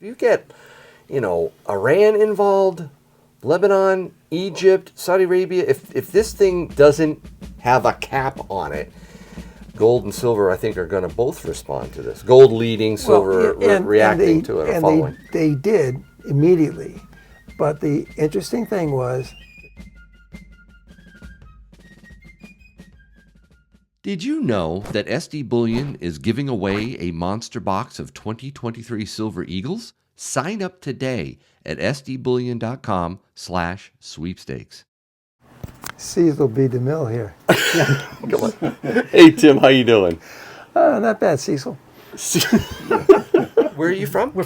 If you get, Iran involved, Lebanon, Egypt, Saudi Arabia, if this thing doesn't have a cap on it, gold and silver, I think, are going to both respond to this. Gold leading, silver reacting to it or following. They did immediately. But the interesting thing was, Did you know that SD Bullion is giving away a monster box of 2023 Silver Eagles? Sign up today at sdbullion.com/sweepstakes. Cecil B. DeMille here. Come on. Hey, Tim, how you doing? Not bad, Cecil. Where are you from? I'm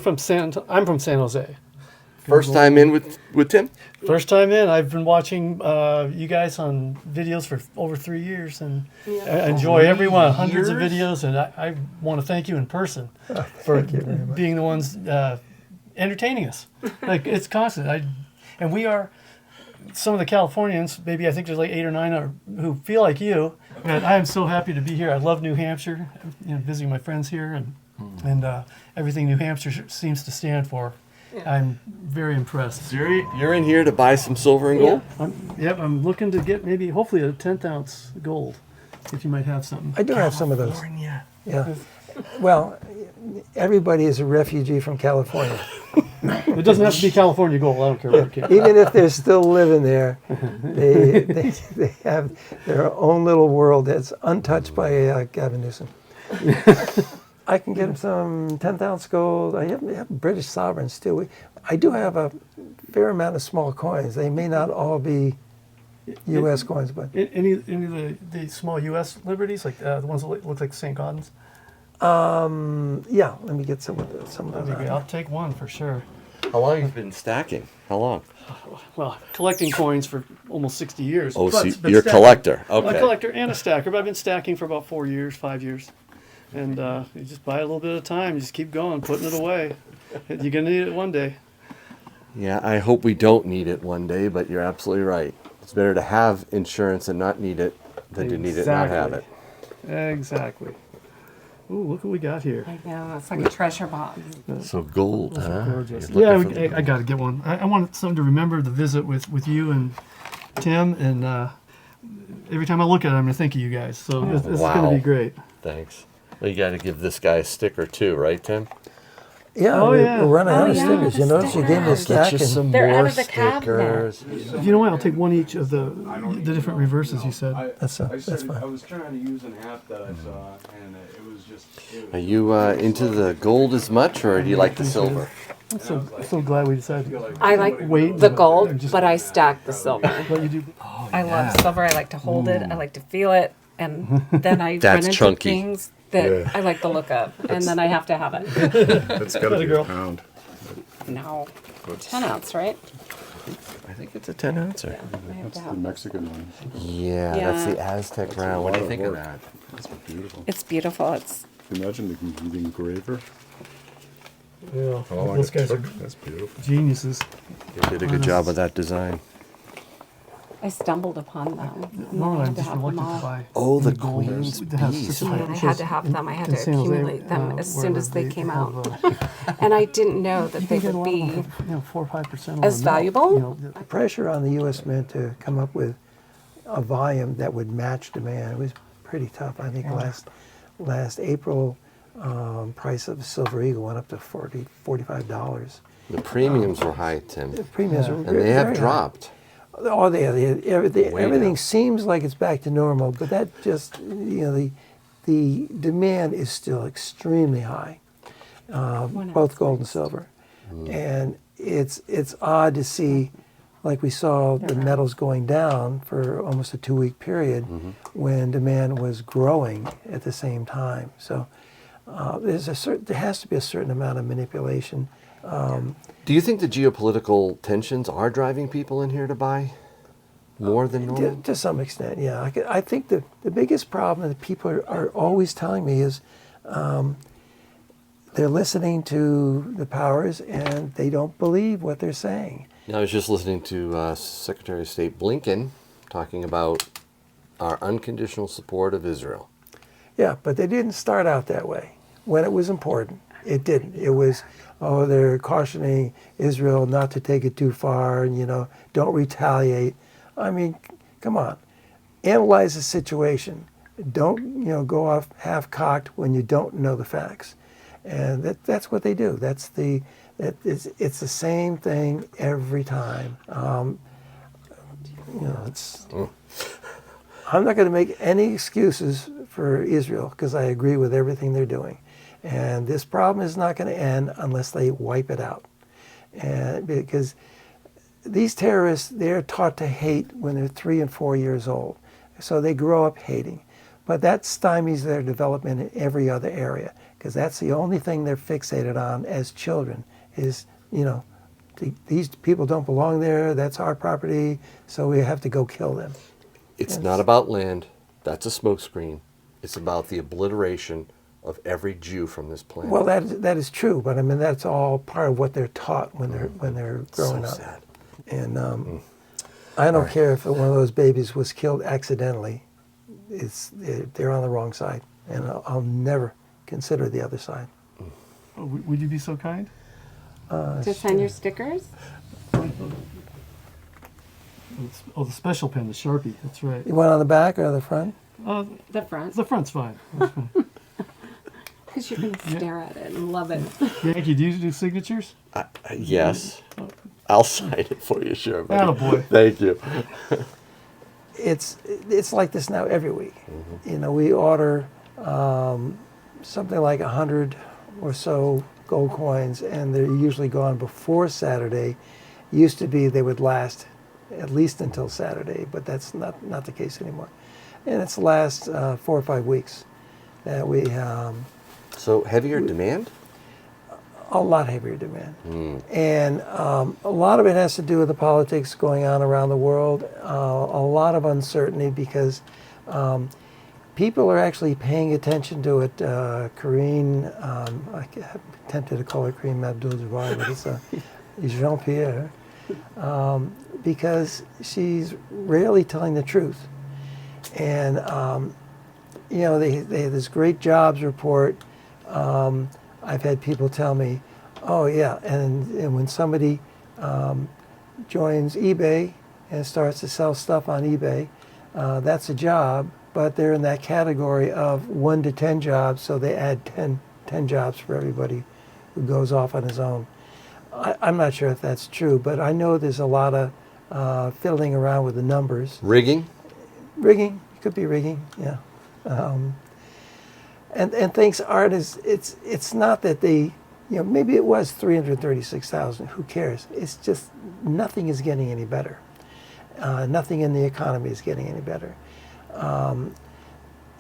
from San Jose. First time in with Tim? First time in. I've been watching you guys on videos for over 3 years, and I enjoy every one, hundreds of videos, and I want to thank you in person for being the ones entertaining us. Like, it's constant. And we are some of the Californians, maybe I think there's like 8 or 9 who feel like you, and I am so happy to be here. I love New Hampshire, visiting my friends here, and everything New Hampshire seems to stand for. I'm very impressed. You're in here to buy some silver and gold? I'm looking to get hopefully a 10th ounce gold, if you might have something. I do have some of those. Yeah. Well, everybody is a refugee from California. It doesn't have to be California gold. I don't care what it is. Even if they're still living there, they have their own little world that's untouched by Gavin Newsom. I can get them some 10th ounce gold. I have British sovereigns too. I do have a fair amount of small coins. They may not all be U.S. coins, but any of the small U.S. liberties, like the ones that look like St. Gaudens. Yeah. Let me get some of those. I'll take one for sure. How long have you been stacking? How long? Well, collecting coins for almost 60 years. Oh, so you're a collector. Okay. I'm a collector and a stacker, but I've been stacking for about 4 years, 5 years. And you just buy a little bit of time. You just keep going, putting it away. You're going to need it one day. Yeah, I hope we don't need it one day, but you're absolutely right. It's better to have insurance and not need it than to need it and not have it. Exactly. Ooh, look what we got here. I know, it's like a treasure box. So gold, huh? Gorgeous. Yeah, I got to get one. I want something to remember the visit with you and Tim, and every time I look at it, I'm going to think of you guys. So this is going to be great. Thanks. Well, you got to give this guy a sticker too, right, Tim? Yeah, we're running out of stickers. You notice you gave me a stack. Get you some They're more out of the stickers. You know what? I'll take one each of the different reverses you said. That's fine. I was trying to use an app that I saw, and it was just... Are you into the gold as much, or do you like the silver? I'm so glad we decided. I like the gold, but I stack the silver. What you do? I love silver. I like to hold it. I like to feel it. And then I That's run into chunky. things that I like the look of. And then I have to have it. That's got to be a pound. No. 10 ounce, right? I think it's a 10 ouncer. I have That's to the have this. Mexican one. Yeah, Yeah. that's the Aztec round. What do you think of that? That's beautiful. It's beautiful. It's Imagine the engraver. Yeah. Oh, Those guys are that's beautiful. geniuses. You did a good job with that design. I stumbled upon them. Normally, I I'm had to just have them reluctant all. to buy. Oh, the gold. Queen's It has Beast. such a high- Yeah, I had to have them. I had in to San Jose, accumulate them as soon wherever as they came have, out. And I didn't know that they you can would get a lot be of them for, 4 or 5% as valuable. The pressure on the U.S. Mint to come up with a volume that would match demand was pretty tough. I think last April, price of Silver Eagle went up to $45. The premiums were high, Tim. The premiums are And very, they have very high. dropped. Oh, everything down. seems like it's back to normal, but that just, the demand is still extremely high, both gold and silver. And it's odd to see, like we saw the metals going down for almost a 2-week period when demand was growing at the same time. So there has to be a certain amount of manipulation. Do you think the geopolitical tensions are driving people in here to buy more than normal? To some extent, yeah. I think the biggest problem that people are always telling me is they're listening to the powers and they don't believe what they're saying. I was just listening to Secretary of State Blinken talking about our unconditional support of Israel. Yeah, but they didn't start out that way when it was important. It didn't. It was, oh, they're cautioning Israel not to take it too far, and don't retaliate. I mean, come on, analyze the situation. Don't go off half-cocked when you don't know the facts, and that's what they do. It's the same thing every time. I'm not going to make any excuses for Israel because I agree with everything they're doing, and this problem is not going to end unless they wipe it out, and because these terrorists, they're taught to hate when they're 3 and 4 years old, so they grow up hating. But that stymies their development in every other area because that's the only thing they're fixated on as children is, these people don't belong there, that's our property, so we have to go kill them. It's not about land. That's a smokescreen. It's about the obliteration of every Jew from this planet. Well, that is true, but I mean that's all part of what they're taught when they're growing up. Sad. And I don't care if one of those babies was killed accidentally. They're on the wrong side, and I'll never consider the other side. Oh, would you be so kind? To sign your stickers? Oh, the special pen, the Sharpie. That's right. You want on the back or the front? The front. The front's fine. That's fine. Because you're going to stare at it and love it. Yankee, do you do signatures? Yes. I'll sign it for you, sure. buddy. Attaboy. Thank you. It's like this now every week. We order something like 100 or so gold coins, and they're usually gone before Saturday. Used to be they would last at least until Saturday, but that's not the case anymore. And it's the last 4 or 5 weeks that we So heavier demand? a lot heavier demand. And a lot of it has to do with the politics going on around the world, a lot of uncertainty because people are actually paying attention to it. Karine, I'm tempted to call her Kareem Abdul-Jabbar, but it's Jean-Pierre, because she's rarely telling the truth. And, they have this great jobs report. I've had people tell me, oh yeah, and when somebody joins eBay and starts to sell stuff on eBay, that's a job, but they're in that category of 1 to 10 jobs, so they add 10 jobs for everybody who goes off on his own. I'm not sure if that's true, but I know there's a lot of fiddling around with the numbers. Rigging? Rigging, it could be rigging, yeah. And things aren't it's not that they, maybe it was 336,000, who cares? It's just nothing is getting any better. Nothing in the economy is getting any better.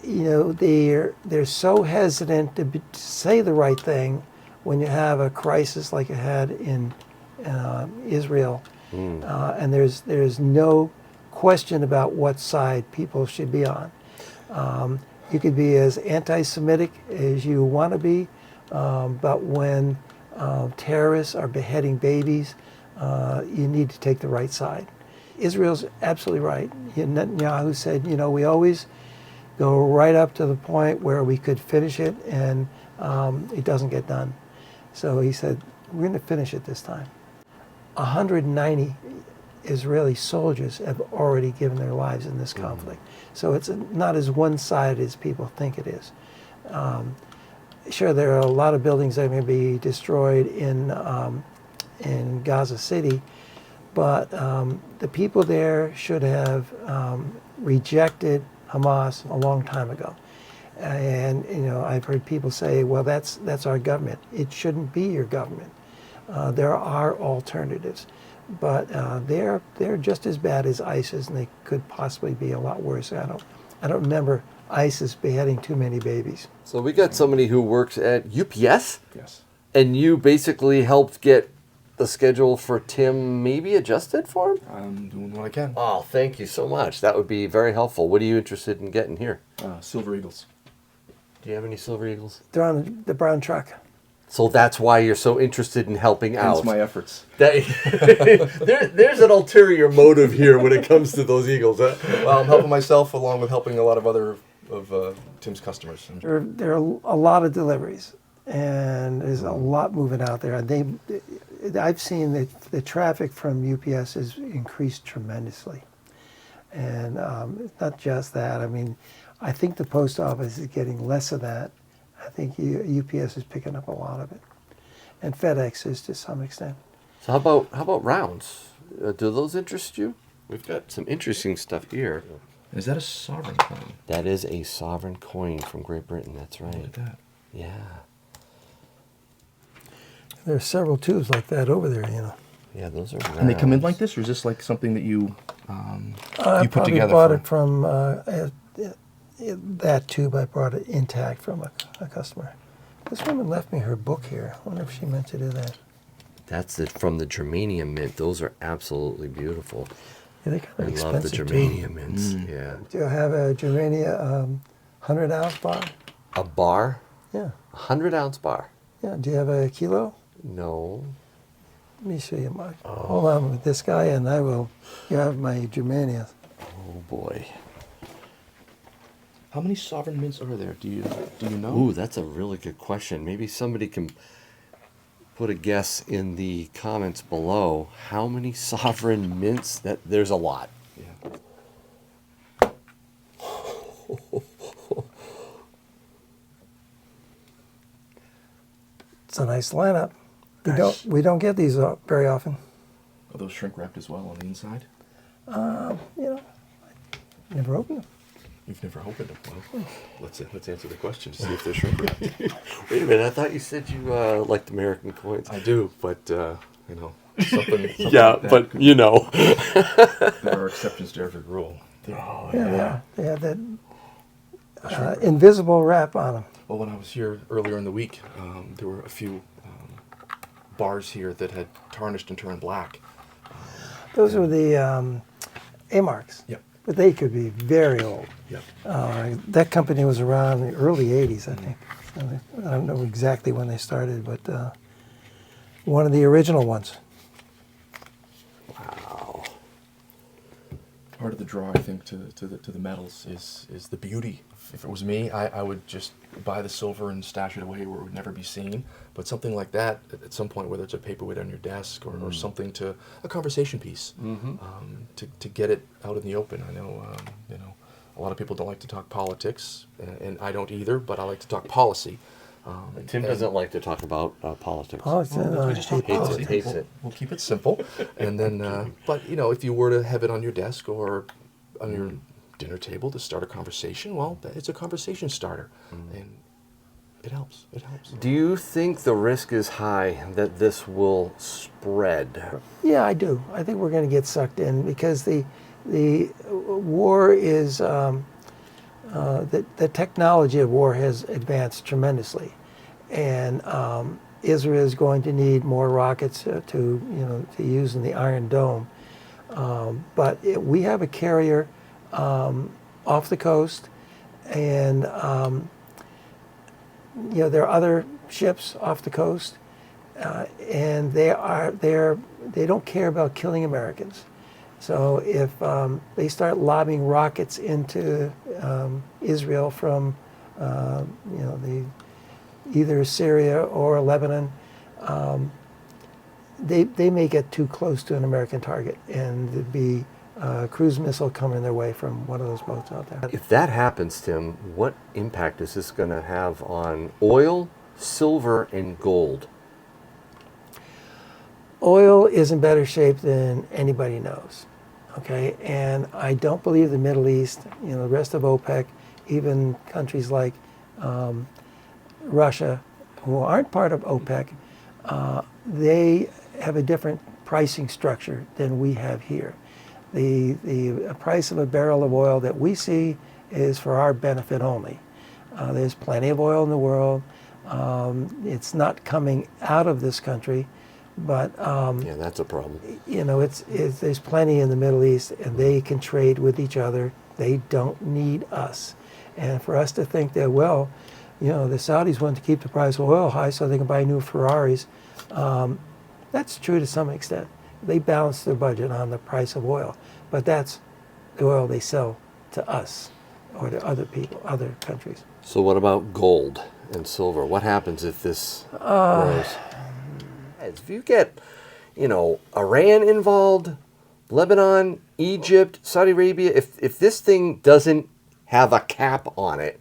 They're so hesitant to say the right thing when you have a crisis like you had in Israel, and there's no question about what side people should be on. You could be as anti-Semitic as you want to be, but when terrorists are beheading babies, you need to take the right side. Israel's absolutely right. Netanyahu said, we always go right up to the point where we could finish it, and it doesn't get done. So he said, we're going to finish it this time. 190 Israeli soldiers have already given their lives in this conflict. So it's not as one-sided as people think it is. Sure, there are a lot of buildings that are going to be destroyed in Gaza City, but the people there should have rejected Hamas a long time ago. And I've heard people say, well, that's our government. It shouldn't be your government. There are alternatives, but they're just as bad as ISIS, and they could possibly be a lot worse. I don't remember ISIS beheading too many babies. So we got somebody who works at UPS, Yes. and you basically helped get the schedule for Tim maybe adjusted for him? I'm doing what I can. Oh, thank you so much. That would be very helpful. What are you interested in getting here? Silver Eagles. Do you have any Silver Eagles? They're on the brown truck. So that's why you're so interested in helping Hence out. my efforts. There's an ulterior motive here when it comes to those Eagles. Well, I'm helping myself along with helping a lot of other of Tim's customers. There are a lot of deliveries. and there's a lot moving out there. And I've seen that the traffic from UPS has increased tremendously. And it's not just that. I mean, I think the post office is getting less of that. I think UPS is picking up a lot of it, and FedEx is to some extent. So how about rounds? Do those interest you? We've got some interesting stuff here. Is that a sovereign coin? That is a sovereign coin from Great Britain. That's right. Look at that. Yeah. There are several tubes like that over there, you know. Yeah, those are. And they come in rounds. like this, or is this like something that you I you put probably together? bought for- it from that tube. I brought it intact from a customer. This woman left me her book here. I wonder if she meant to do that. That's from the germanium mint. Those are absolutely beautiful. Yeah, they're kind I of love the expensive germanium too. mints. Yeah. Do you have a Germania 100-ounce bar? A bar? Yeah. 100-ounce bar? Yeah. Do you have a kilo? No. Let me show you my. Hold on with this guy, and I will. You have my Germania. Oh boy. How many sovereign mints are there? Do you know? Ooh, that's a really good question. Maybe somebody can put a guess in the comments below. How many sovereign mints? There's a lot. Yeah. It's a nice lineup. We don't get these very often. Are those shrink wrapped as well on the inside? You know, I never open them. You've never opened them. Well, let's answer the question to see if they're shrink wrapped. Wait a minute. I thought you said you liked American coins. I do, but you know, something Yeah, like that but could- you know. there are exceptions to every rule. Yeah. They have that invisible wrap on them. Well, when I was here earlier in the week, there were a few bars here that had tarnished and turned black. Those were the A-marks. Yep. But they could be very old. Yep. That company was around in the early 80s, I think. I don't know exactly when they started, but one of the original ones. Wow. Part of the draw, I think, to the metals is the beauty. If it was me, I would just buy the silver and stash it away where it would never be seen. But something like that, at some point, whether it's a paperweight on your desk or something to a conversation piece, to get it out in the open. I know, you know, a lot of people don't like to talk politics, and I don't either. But I like to talk policy. Tim doesn't like to talk about politics. Politics, Well, we just talk Hates it, policy. hates it. We'll keep it simple, and then. But you know, if you were to have it on your desk or on your dinner table to start a conversation, well, it's a conversation starter, and it helps. It helps. Do you think the risk is high that this will spread? Yeah, I do. I think we're going to get sucked in because the war is the technology of war has advanced tremendously, and Israel is going to need more rockets to use in the Iron Dome. But we have a carrier off the coast, and there are other ships off the coast, and they don't care about killing Americans. So if they start lobbing rockets into Israel from either Syria or Lebanon, they may get too close to an American target, and there'd be a cruise missile coming their way from one of those boats out there. If that happens, Tim, what impact is this going to have on oil, silver, and gold? Oil is in better shape than anybody knows, okay? And I don't believe the Middle East, the rest of OPEC, even countries like Russia, who aren't part of OPEC, they have a different pricing structure than we have here. The price of a barrel of oil that we see is for our benefit only. There's plenty of oil in the world. It's not coming out of this country, but Yeah, that's a problem. there's plenty in the Middle East, and they can trade with each other. They don't need us. And for us to think that, well, the Saudis want to keep the price of oil high so they can buy new Ferraris, that's true to some extent. They balance their budget on the price of oil, but that's the oil they sell to us or to other people, other countries. So what about gold? and silver? What happens if this grows? If you get, Iran involved, Lebanon, Egypt, Saudi Arabia, if this thing doesn't have a cap on it,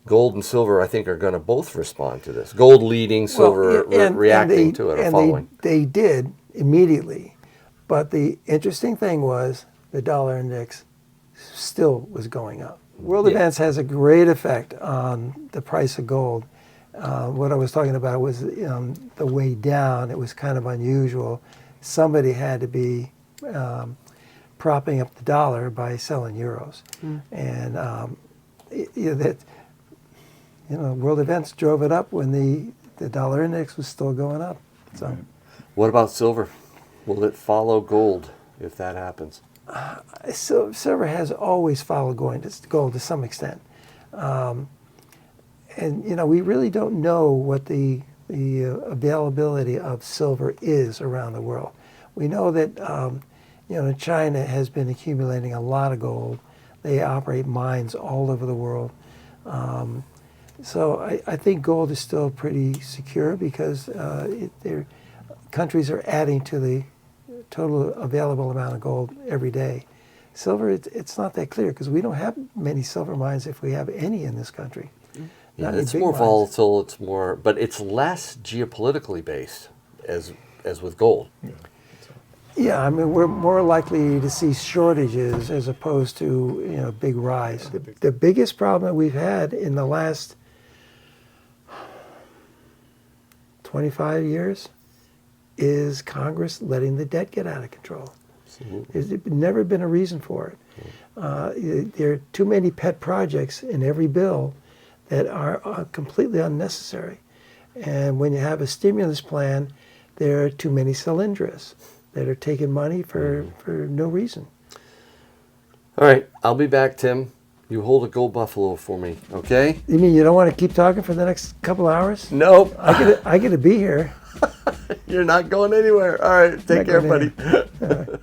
gold and silver, I think, are going to both respond to this. Gold leading, silver reacting to it or following. They did immediately. But the interesting thing was the dollar index still was going up. World events has a great effect on the price of gold. What I was talking about was the way down. It was kind of unusual. Somebody had to be propping up the dollar by selling euros. And world events drove it up when the dollar index was still going up. So, What about silver? Will it follow gold if that happens? so silver has always followed gold to some extent. And we really don't know what the availability of silver is around the world. We know that China has been accumulating a lot of gold. They operate mines all over the world. So I think gold is still pretty secure because countries are adding to the total available amount of gold every day. Silver, it's not that clear because we don't have many silver mines, if we have any in this country. Yeah, it's more volatile. But it's less geopolitically based as with gold. Yeah, I mean, we're more likely to see shortages as opposed to big rise. The biggest problem that we've had in the last 25 years is Congress letting the debt get out of control. Absolutely. There's never been a reason for it. There are too many pet projects in every bill that are completely unnecessary. And when you have a stimulus plan, there are too many cylinders that are taking money for no reason. All right, I'll be back, Tim. You hold a gold buffalo for me, okay? You mean you don't want to keep talking for the next couple hours? Nope. I get to be here. You're not going anywhere. All right, take care, going buddy.